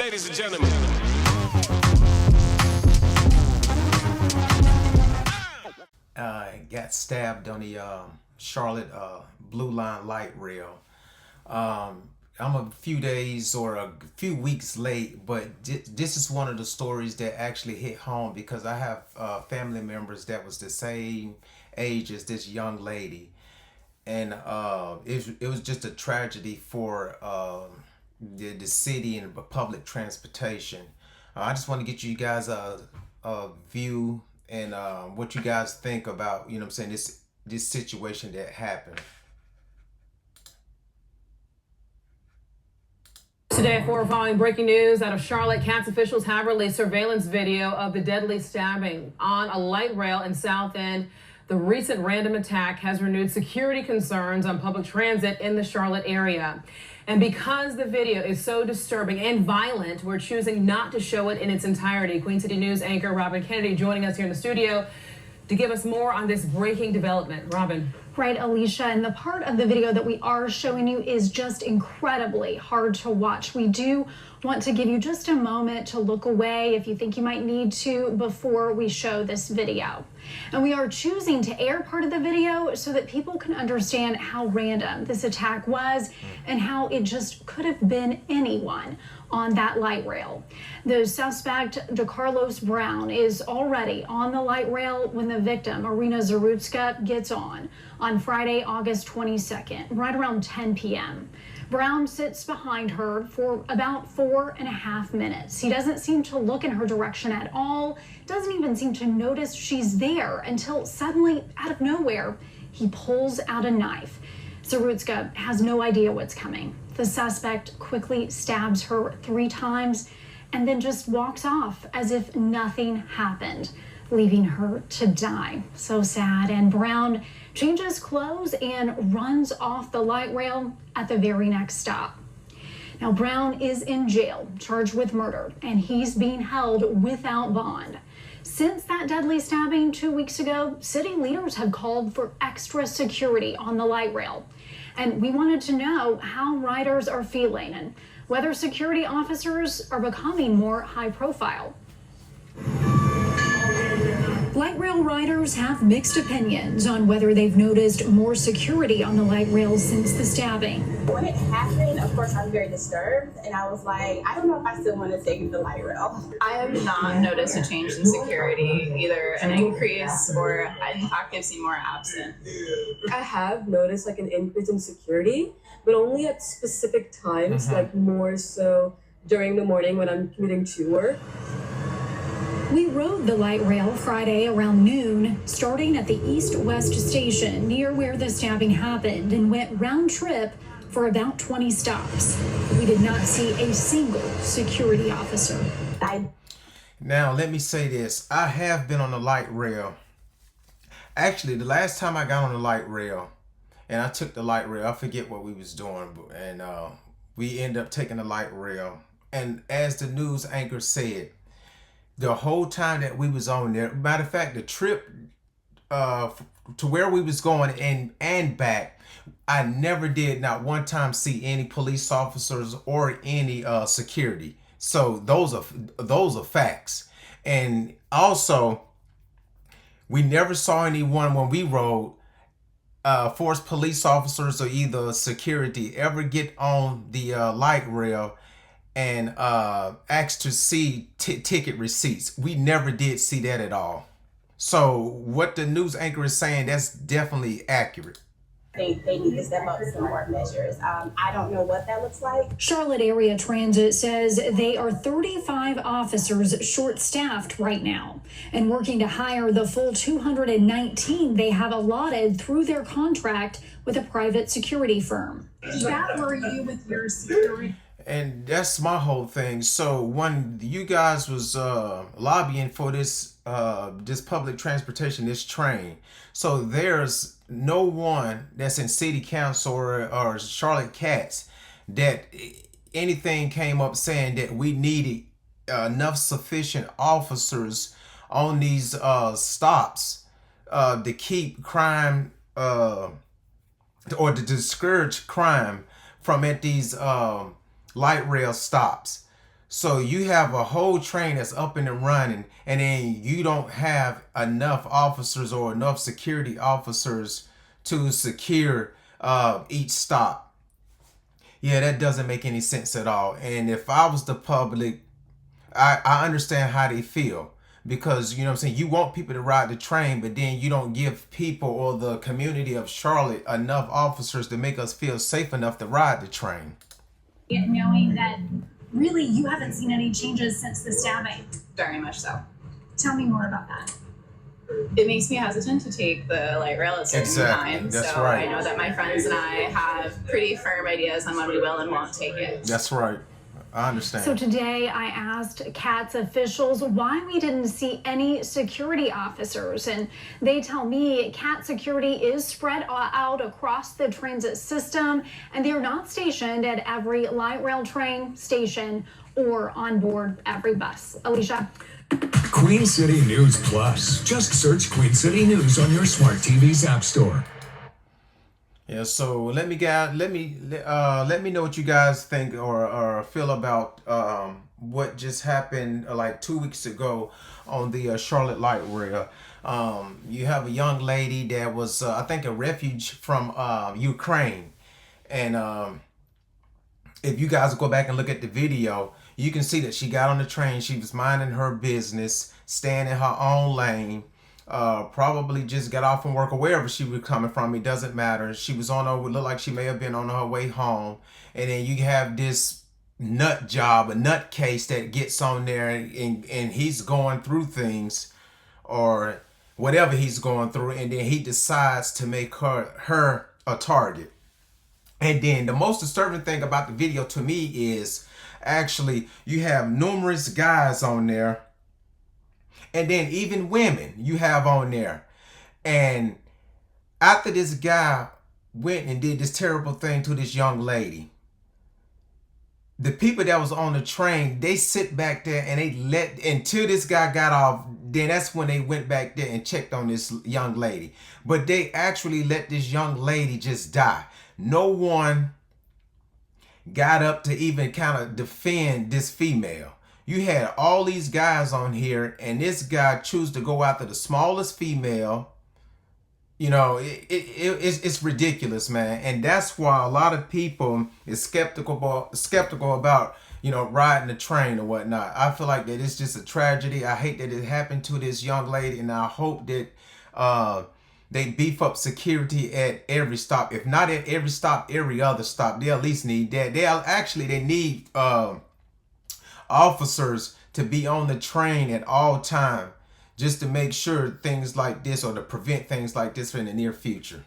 Ladies and gentlemen. Got stabbed on the Charlotte Blue Line light rail. I'm a few days or a few weeks late, but this is one of the stories that actually hit home because I have family members that was the same age as this young lady, and it was just a tragedy for the city and public transportation. I just want to get you guys a view and what you guys think about, you know what I'm saying, this situation that happened. Today, following breaking news out of Charlotte, Cats officials have released surveillance video of the deadly stabbing on a light rail in South End. The recent random attack has renewed security concerns on public transit in the Charlotte area. And because the video is so disturbing and violent, we're choosing not to show it in its entirety. Queen City News anchor Robin Kennedy joining us here in the studio to give us more on this breaking development. Robin. Right, Alicia, and the part of the video that we are showing you is just incredibly hard to watch. We do want to give you just a moment to look away if you think you might need to before we show this video. And we are choosing to air part of the video so that people can understand how random this attack was and how it just could have been anyone on that light rail. The suspect, DeCarlos Brown, is already on the light rail when the victim, Irina Zarutska, gets on Friday, August 22nd, right around 10 p.m. Brown sits behind her for about 4.5 minutes. He doesn't seem to look in her direction at all, doesn't even seem to notice she's there until suddenly, out of nowhere, he pulls out a knife. Zarutska has no idea what's coming. The suspect quickly stabs her 3 times and then just walks off as if nothing happened, leaving her to die. So sad. And Brown changes clothes and runs off the light rail at the very next stop. Now, Brown is in jail, charged with murder, and he's being held without bond. Since that deadly stabbing 2 weeks ago, city leaders have called for extra security on the light rail. And we wanted to know how riders are feeling and whether security officers are becoming more high profile. Light rail riders have mixed opinions on whether they've noticed more security on the light rail since the stabbing. When it happened, of course, I was very disturbed, and I was like, I don't know if I still want to take the light rail. I have not noticed a change in security, either an increase or, in fact, I've seen more absent. I have noticed like an increase in security, but only at specific times, like more so during the morning when I'm commuting to work. We rode the light rail Friday around noon, starting at the east-west station near where the stabbing happened, and went round trip for about 20 stops. We did not see a single security officer. Now, let me say this. I have been on the light rail. Actually, the last time I got on the light rail, and I took the light rail, I forget what we was doing, and we ended up taking the light rail. And as the news anchor said, the whole time that we was on there, matter of fact, the trip to where we was going and back, I never did not one time see any police officers or any security. So those are facts. And also, we never saw anyone when we rode, forced police officers or either security ever get on the light rail and asked to see ticket receipts. We never did see that at all. So what the news anchor is saying, that's definitely accurate. They need to step up some more measures. I don't know what that looks like. Charlotte Area Transit says they are 35 officers short-staffed right now and working to hire the full 219 they have allotted through their contract with a private security firm. That were you with your security? And that's my whole thing. So when you guys was lobbying for this public transportation, this train, so there's no one that's in city council or Charlotte Cats that anything came up saying that we needed enough sufficient officers on these stops to keep crime or to discourage crime from at these light rail stops. So you have a whole train that's up and running, and then you don't have enough officers or enough security officers to secure each stop. Yeah, that doesn't make any sense at all. And if I was the public, I understand how they feel. Because, you know what I'm saying, you want people to ride the train, but then you don't give people or the community of Charlotte enough officers to make us feel safe enough to ride the train. Knowing that really you haven't seen any changes since the stabbing. Very much so. Tell me more about that. It makes me hesitant to take the light rail at certain Exactly. times. That's so right. I know that my friends and I have pretty firm ideas on when we will and won't take it. That's right. I understand. So today I asked CATS officials why we didn't see any security officers, and they tell me CAT security is spread out across the transit system, and they're not stationed at every light rail train station or on board every bus. Alicia? Queen City News Plus. Just search Queen City News on your smart TV's app store. Yeah, so let me know what you guys think or feel about what just happened like 2 weeks ago on the Charlotte Light Rail. You have a young lady that was I think a refugee from Ukraine, and if you guys go back and look at the video, you can see that she got on the train. She was minding her business, staying in her own lane. Probably just got off from work or wherever she was coming from. It doesn't matter. She was on her, would look like she may have been on her way home. And then you have this nut job, a nut case that gets on there, and he's going through things or whatever he's going through. And then he decides to make her a target. And then the most disturbing thing about the video to me is actually you have numerous guys on there. And then even women you have on there. And after this guy went and did this terrible thing to this young lady, the people that was on the train, they sit back there and they let, until this guy got off, then that's when they went back there and checked on this young lady. But they actually let this young lady just die. No one got up to even kind of defend this female. You had all these guys on here, and this guy chose to go after the smallest female. You know, it's ridiculous, man. And that's why a lot of people is skeptical about, you know, riding the train or whatnot. I feel like that it's just a tragedy. I hate that it happened to this young lady, and I hope that they beef up security at every stop. If not at every stop, every other stop. They at least need that. They need officers to be on the train at all time, just to make sure things like this, or to prevent things like this in the near future.